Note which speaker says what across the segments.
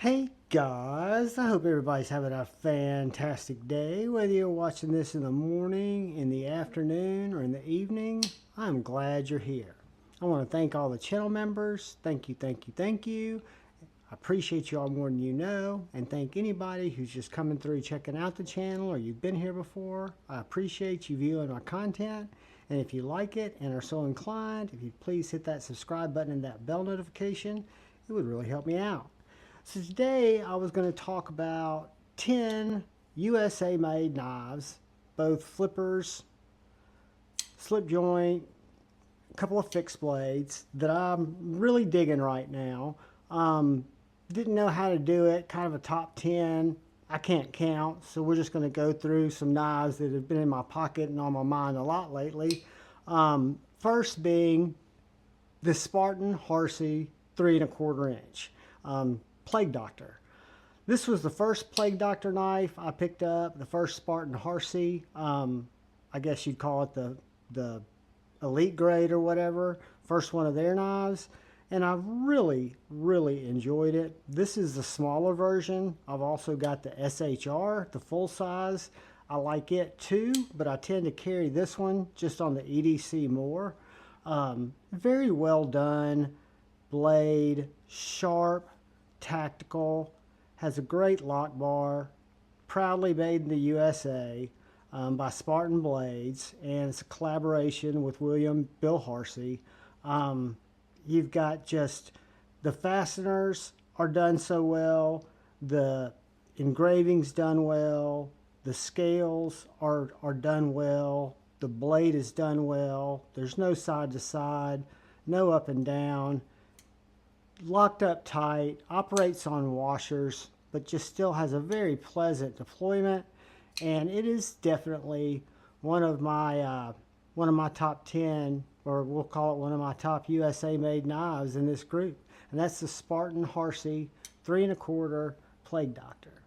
Speaker 1: Hey guys, I hope everybody's having a fantastic day. Whether you're watching this in the morning, in the afternoon, or in the evening, I'm glad you're here. I want to thank all the channel members. Thank you, thank you, thank you. I appreciate you all more than you know, and thank anybody who's just coming through checking out the channel or you've been here before. I appreciate you viewing my content, and if you like it and are so inclined, if you please hit that subscribe button and that bell notification, it would really help me out. So today I was going to talk about 10 USA made knives, both flippers, slip joint, a couple of fixed blades that I'm really digging right now. Didn't know how to do it, kind of a top 10. I can't count, so we're just going to go through some knives that have been in my pocket and on my mind a lot lately. First being the Spartan Harsey 3 1/4 inch. Plague Doctor. This was the first Plague Doctor knife I picked up, the first Spartan Harsey. I guess you'd call it the elite grade or whatever. First one of their knives. And I really enjoyed it. This is the smaller version. I've also got the SHR, the full size. I like it too, but I tend to carry this one just on the EDC more. Very well done blade, sharp, tactical, has a great lock bar, proudly made in the USA by Spartan Blades, and it's a collaboration with Bill Harsey. You've got just the fasteners are done so well, the engravings done well, the scales are done well, the blade is done well, there's no side to side, no up and down, locked up tight, operates on washers, but just still has a very pleasant deployment, and it is definitely one of my top 10, or we'll call it one of my top USA made knives in this group, and that's the Spartan Harsey 3 1/4 Plague Doctor.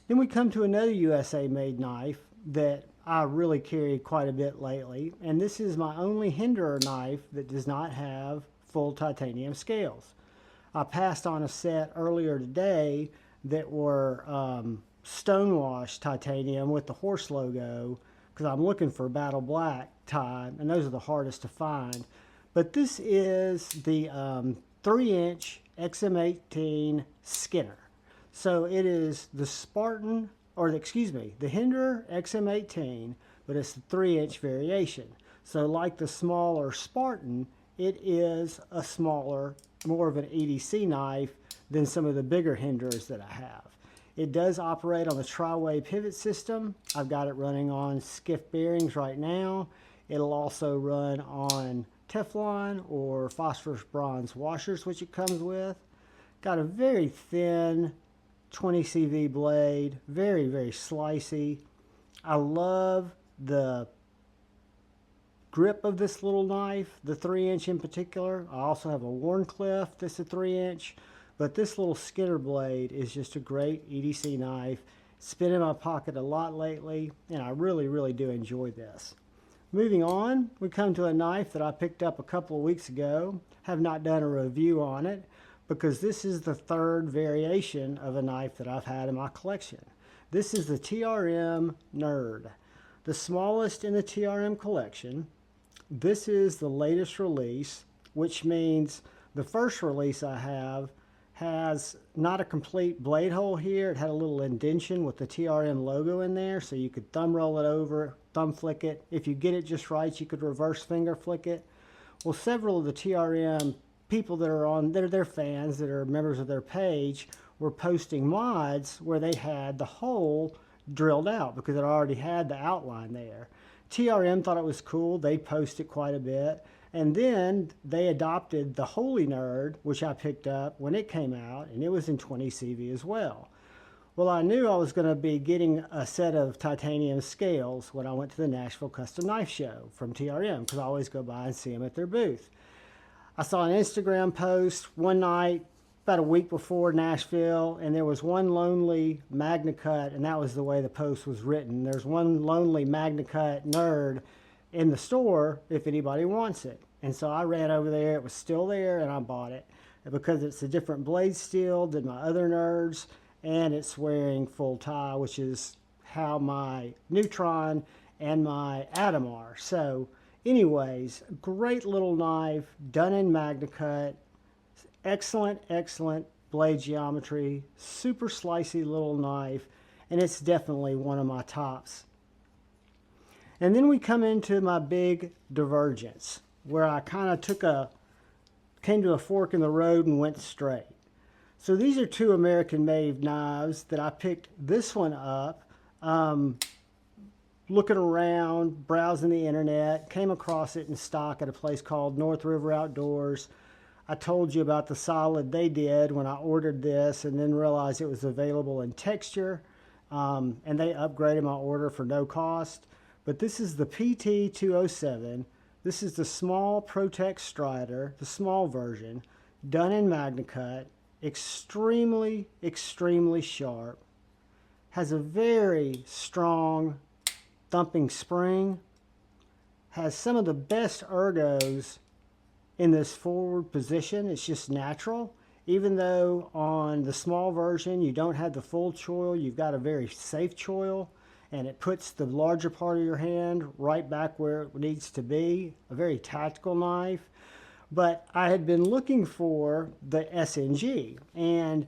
Speaker 1: Then we come to another USA made knife that I really carried quite a bit lately, and this is my only Hinderer knife that does not have full titanium scales. I passed on a set earlier today that were stonewashed titanium with the horse logo because I'm looking for battle black tie, and those are the hardest to find. But this is the 3-inch XM18 Skinner. So it is the Spartan, or excuse me, the Hinderer XM18, but it's the 3-inch variation. So like the smaller Spartan, it is a smaller, more of an EDC knife than some of the bigger Hinderers that I have. It does operate on the tri-way pivot system. I've got it running on skiff bearings right now. It'll also run on Teflon or phosphorus bronze washers, which it comes with. Got a very thin 20 CV blade, very slicey. I love the grip of this little knife, the 3-inch in particular. I also have a Warncliffe that's a 3-inch, but this little Skinner blade is just a great EDC knife. It's been in my pocket a lot lately, and I really do enjoy this. Moving on, we come to a knife that I picked up a couple of weeks ago. Have not done a review on it because this is the third variation of a knife that I've had in my collection. This is the TRM Nerd, the smallest in the TRM collection. This is the latest release, which means the first release I have has not a complete blade hole here. It had a little indentation with the TRM logo in there, so you could thumb roll it over, thumb flick it. If you get it just right, you could reverse finger flick it. Well, several of the TRM people that are on, they're fans, that are members of their page, were posting mods where they had the hole drilled out because it already had the outline there. TRM thought it was cool. They posted quite a bit. And then they adopted the Holy Nerd, which I picked up when it came out, and it was in 20 CV as well. Well, I knew I was going to be getting a set of titanium scales when I went to the Nashville Custom Knife Show from TRM, because I always go by and see them at their booth. I saw an Instagram post one night about a week before Nashville, and there was one lonely Magnacut, and that was the way the post was written. There's one lonely Magnacut nerd in the store if anybody wants it. And so I ran over there. It was still there, and I bought it. because it's a different blade steel than my other Nerds, and it's wearing full tie, which is how my Neutron and my Atom are. So anyways, great little knife, done in Magnacut. Excellent, excellent blade geometry, super slicey little knife, and it's definitely one of my tops. And then we come into my big divergence, where I kind of came to a fork in the road and went straight. So these are two American-made knives that I picked this one up, looking around, browsing the internet, came across it in stock at a place called North River Outdoors. I told you about the solid they did when I ordered this, and then realized it was available in texture, and they upgraded my order for no cost. But this is the PT207. This is the small Protech Strider, the small version, done in Magnacut, extremely, extremely sharp, has a very strong thumping spring, has some of the best ergos in this forward position. It's just natural. Even though on the small version you don't have the full choil, you've got a very safe choil, and it puts the larger part of your hand right back where it needs to be. A very tactical knife. But I had been looking for the SNG, and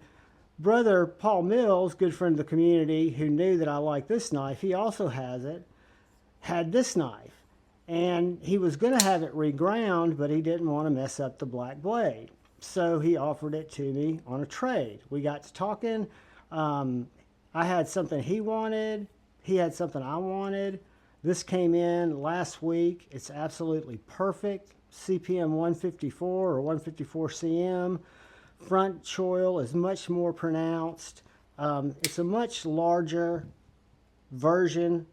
Speaker 1: brother Paul Mills, good friend of the community, who knew that I liked this knife, he also has it, had this knife. And he was going to have it reground, but he didn't want to mess up the black blade. So he offered it to me on a trade. We got to talking. I had something he wanted. He had something I wanted. This came in last week. It's absolutely perfect. CPM 154 or 154 CM. Front choil is much more pronounced. It's a much larger version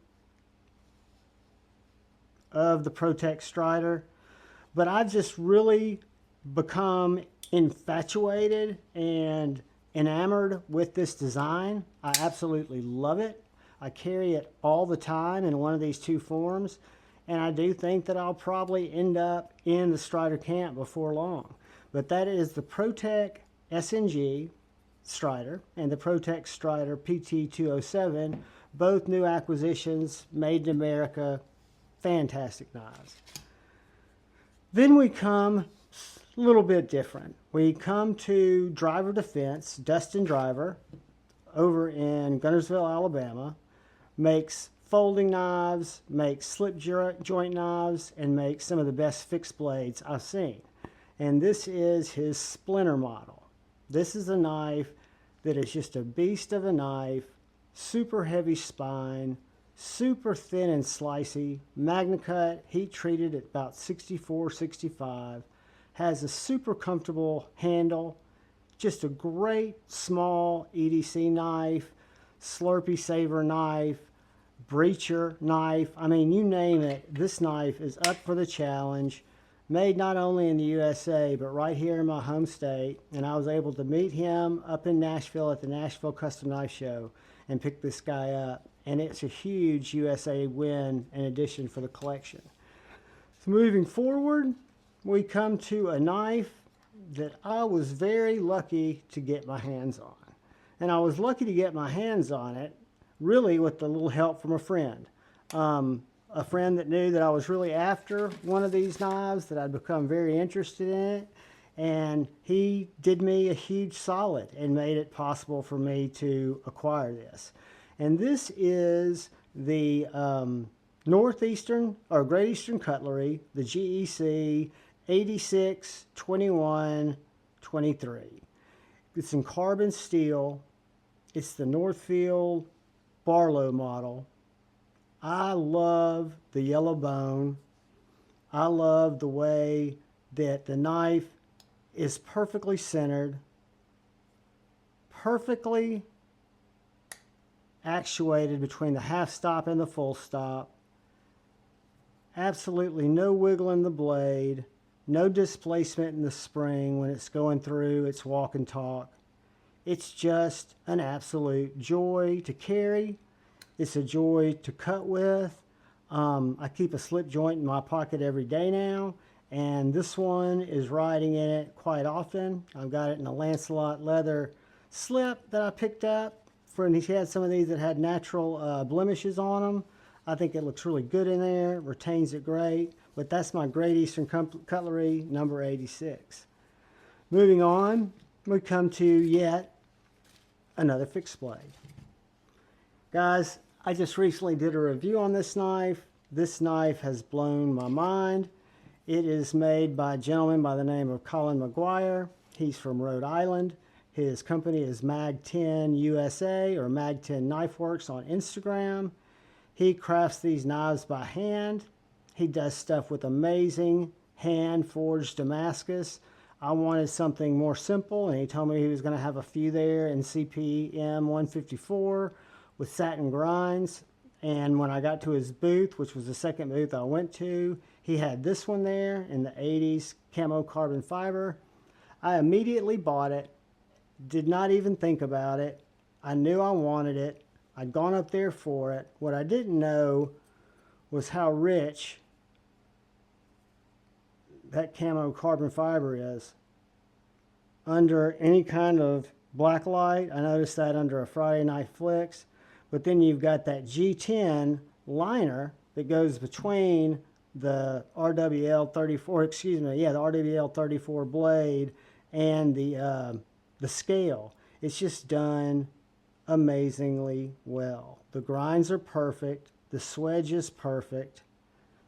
Speaker 1: of the Protech Strider, but I've just really become infatuated and enamored with this design. I absolutely love it. I carry it all the time in one of these two forms, and I do think that I'll probably end up in the Strider camp before long. But that is the Protech SNG Strider and the Protech Strider PT207, both new acquisitions, made in America. Fantastic knives. Then we come a little bit different. We come to Driver Defense. Dustin Driver over in Guntersville, Alabama, makes folding knives, makes slip joint knives, and makes some of the best fixed blades I've seen. And this is his Splinter model. This is a knife that is just a beast of a knife, super heavy spine, super thin and slicey, Magnacut, heat treated at about 64, 65, has a super comfortable handle, just a great small EDC knife, Slurpee saver knife, breacher knife. I mean, you name it, this knife is up for the challenge. Made not only in the USA, but right here in my home state, and I was able to meet him up in Nashville at the Nashville Custom Knife Show and pick this guy up. And it's a huge USA win in addition for the collection. So moving forward, we come to a knife that I was very lucky to get my hands on. And I was lucky to get my hands on it, really with a little help from a friend. A friend that knew that I was really after one of these knives, that I'd become very interested in it. And he did me a huge solid and made it possible for me to acquire this. And this is the Northeastern or Great Eastern Cutlery, the GEC 862123. It's in carbon steel. It's the Northfield Barlow model. I love the yellow bone. I love the way that the knife is perfectly centered, perfectly actuated between the half stop and the full stop. Absolutely no wiggle in the blade, no displacement in the spring when it's going through its walk and talk. It's just an absolute joy to carry. It's a joy to cut with. I keep a slip joint in my pocket every day now, and this one is riding in it quite often. I've got it in a Lancelot leather slip that I picked up. He had some of these that had natural blemishes on them. I think it looks really good in there, retains it great, but that's my Great Eastern Cutlery number 86. Moving on, we come to yet another fixed blade. Guys, I just recently did a review on this knife. This knife has blown my mind. It is made by a gentleman by the name of Collin Maguire. He's from Rhode Island. His company is Mag10 USA or Mag10 Knife Works on Instagram. He crafts these knives by hand. He does stuff with amazing hand-forged Damascus. I wanted something more simple, and he told me he was going to have a few there in CPM 154 with satin grinds. And when I got to his booth, which was the second booth I went to, he had this one there in the 80s camo carbon fiber. I immediately bought it. Did not even think about it. I knew I wanted it. I'd gone up there for it. What I didn't know was how rich that camo carbon fiber is. Under any kind of black light, I noticed that under a Friday Night Flicks, but then you've got that G10 liner that goes between the RWL 34, the RWL 34 blade and the scale. It's just done amazingly well. The grinds are perfect. The swedge is perfect.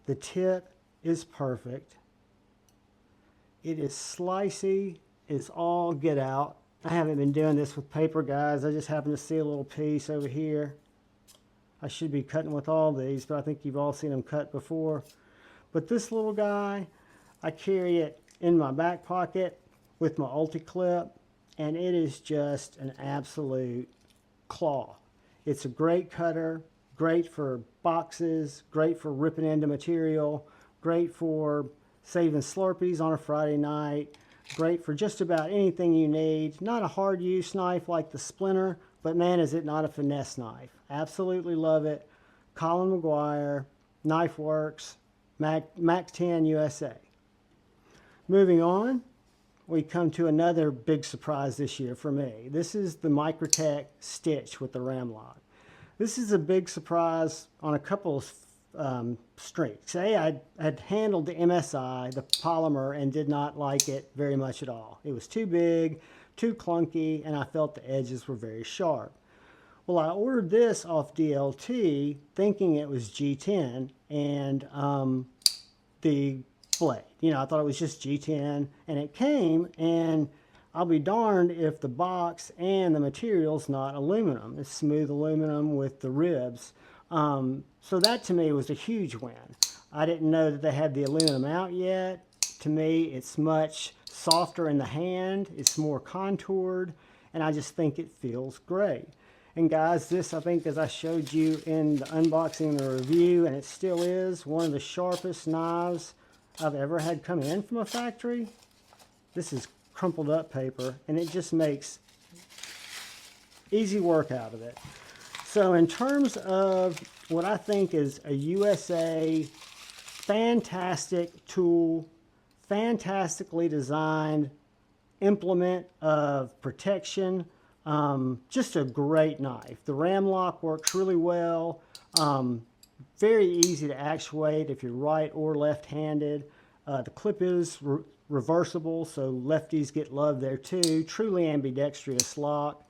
Speaker 1: The tip is perfect. It is slicey. It's all get out. I haven't been doing this with paper, guys. I just happened to see a little piece over here. I should be cutting with all these, but I think you've all seen them cut before. But this little guy, I carry it in my back pocket with my ulti-clip, and it is just an absolute claw. It's a great cutter, great for boxes, great for ripping into material, great for saving Slurpees on a Friday night, great for just about anything you need. Not a hard use knife like the Splinter, but man, is it not a finesse knife. Absolutely love it. Collin Maguire, Knife Works, Mag10 USA. Moving on, we come to another big surprise this year for me. This is the Microtech Stitch with the ram lock. This is a big surprise on a couple of streaks. I had handled the MSI, the polymer, and did not like it very much at all. It was too big, too clunky, and I felt the edges were very sharp. Well, I ordered this off DLT thinking it was G10 and the blade. You know, I thought it was just G10, and it came, and I'll be darned if the box and the material's not aluminum. It's smooth aluminum with the ribs. So that to me was a huge win. I didn't know that they had the aluminum out yet. To me, it's much softer in the hand. It's more contoured, and I just think it feels great. And guys, this, I think, as I showed you in the unboxing and the review, and it still is one of the sharpest knives I've ever had come in from a factory. This is crumpled up paper, and it just makes easy work out of it. So in terms of what I think is a USA fantastic tool, fantastically designed implement of protection, just a great knife. The ram lock works really well. Very easy to actuate if you're right or left-handed. The clip is reversible, so lefties get love there too. Truly ambidextrous lock.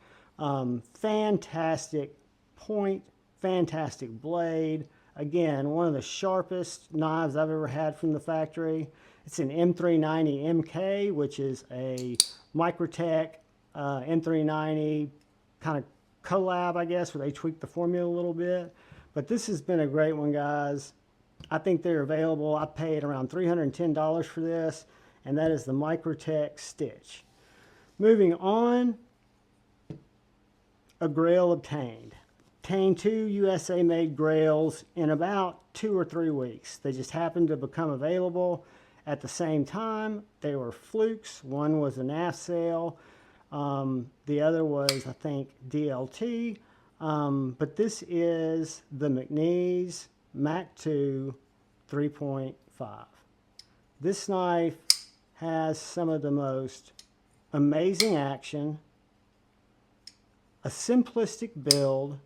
Speaker 1: Fantastic point, fantastic blade. Again, one of the sharpest knives I've ever had from the factory. It's an M390 MK, which is a Microtech M390 kind of collab, I guess, where they tweaked the formula a little bit. But this has been a great one, guys. I think they're available. I paid around $310 for this, and that is the Microtech Stitch. Moving on, a grail obtained. Obtained 2 USA-made grails in about 2 or 3 weeks. They just happened to become available at the same time. They were flukes. One was a NAF sale. The other was, I think, DLT. But this is the McNees Mac 2 3.5. This knife has some of the most amazing action, a simplistic build.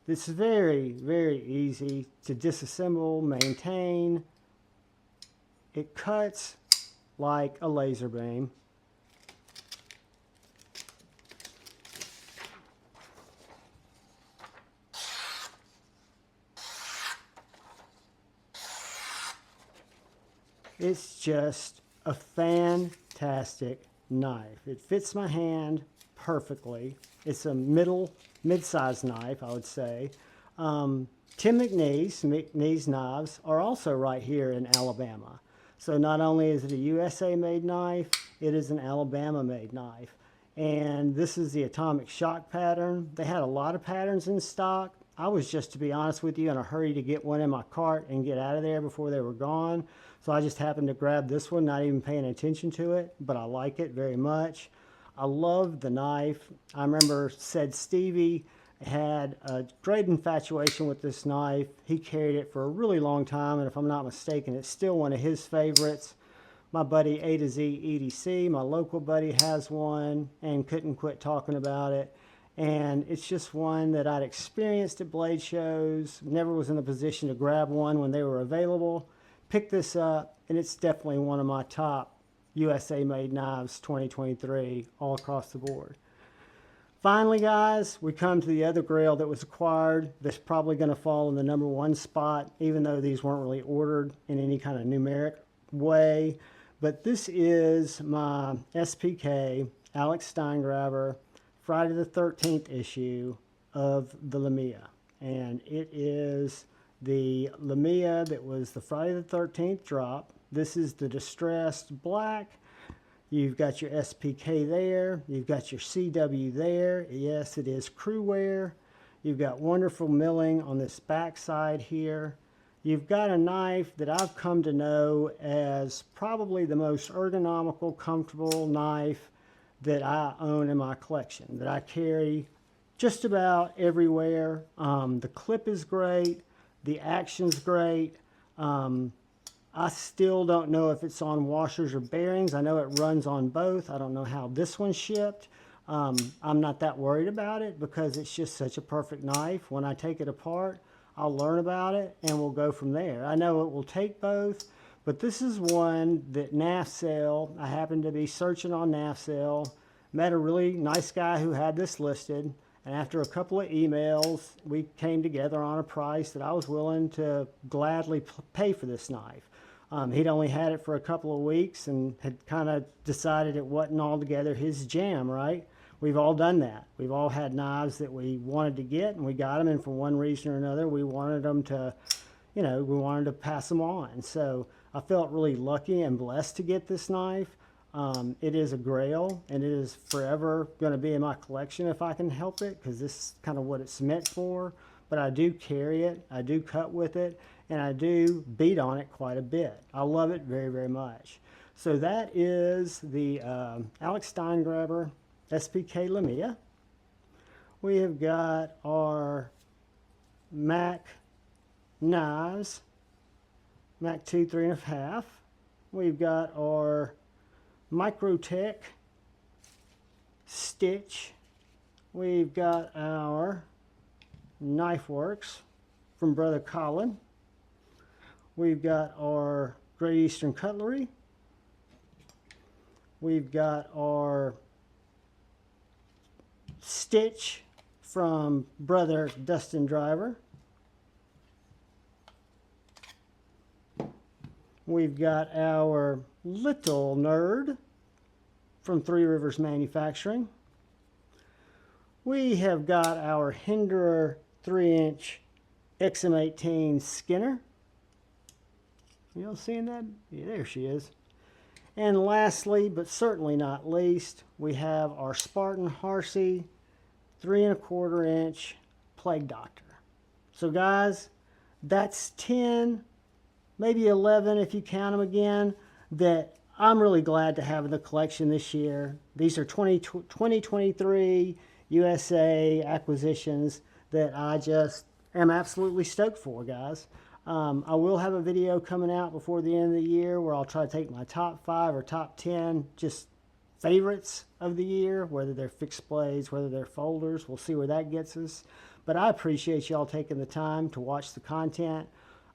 Speaker 1: It's very, very easy to disassemble, maintain. It cuts like a laser beam. It's just a fantastic knife. It fits my hand perfectly. It's a mid-sized knife, I would say. Tim McNees knives are also right here in Alabama. So not only is it a USA-made knife, it is an Alabama-made knife. And this is the atomic shock pattern. They had a lot of patterns in stock. I was, just to be honest with you, in a hurry to get one in my cart and get out of there before they were gone. So I just happened to grab this one, not even paying attention to it, but I like it very much. I love the knife. I remember said Stevie had a great infatuation with this knife. He carried it for a really long time, and if I'm not mistaken, it's still one of his favorites. My buddy A to Z EDC, my local buddy, has one and couldn't quit talking about it. And it's just one that I'd experienced at blade shows, never was in a position to grab one when they were available. Picked this up, and it's definitely one of my top USA-made knives 2023 all across the board. Finally, guys, we come to the other grail that was acquired that's probably going to fall in the #1 spot, even though these weren't really ordered in any kind of numeric way. But this is my SPK Alex Steingraber Friday the 13th issue of the Lamia. And it is the Lamia that was the Friday the 13th drop. This is the distressed black. You've got your SPK there. You've got your CW there. Yes, it is crew wear. You've got wonderful milling on this back side here. You've got a knife that I've come to know as probably the most ergonomical, comfortable knife that I own in my collection, that I carry just about everywhere. The clip is great. The action's great. I still don't know if it's on washers or bearings. I know it runs on both. I don't know how this one shipped. I'm not that worried about it because it's just such a perfect knife. When I take it apart, I'll learn about it and we'll go from there. I know it will take both, but this is one that NAFSale, I happened to be searching on NAFSale, met a really nice guy who had this listed, and after a couple of emails, we came together on a price that I was willing to gladly pay for this knife. He'd only had it for a couple of weeks and had kind of decided it wasn't altogether his jam, right? We've all done that. We've all had knives that we wanted to get, and we got them, and for one reason or another, we wanted them to, we wanted to pass them on. So I felt really lucky and blessed to get this knife. It is a grail, and it is forever going to be in my collection if I can help it, because this is kind of what it's meant for. But I do carry it, I do cut with it, and I do beat on it quite a bit. I love it very, very much. So that is the Alex Steingraber SPK Lamia. We have got our Mac knives, Mac 2 3.5. We've got our Microtech Stitch. We've got our Knife Works from brother Colin. We've got our Great Eastern Cutlery. We've got our Stitch from brother Dustin Driver. We've got our Little Nerd from Three Rivers Manufacturing. We have got our Hinderer 3-inch XM18 Skinner. You all seeing that? Yeah, there she is. And lastly, but certainly not least, we have our Spartan Harsey 3¼ inch Plague Doctor. So guys, that's 10, maybe 11 if you count them again, that I'm really glad to have in the collection this year. These are 2023 USA acquisitions that I just am absolutely stoked for, guys. I will have a video coming out before the end of the year where I'll try to take my top 5 or top 10 just favorites of the year, whether they're fixed blades, whether they're folders. We'll see where that gets us. But I appreciate y'all taking the time to watch the content.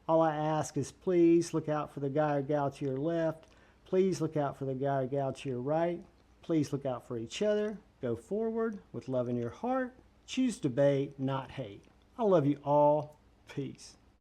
Speaker 1: All I ask is please look out for the guy or gal to your left. Please look out for the guy or gal to your right. Please look out for each other. Go forward with love in your heart. Choose debate, not hate. I love you all. Peace.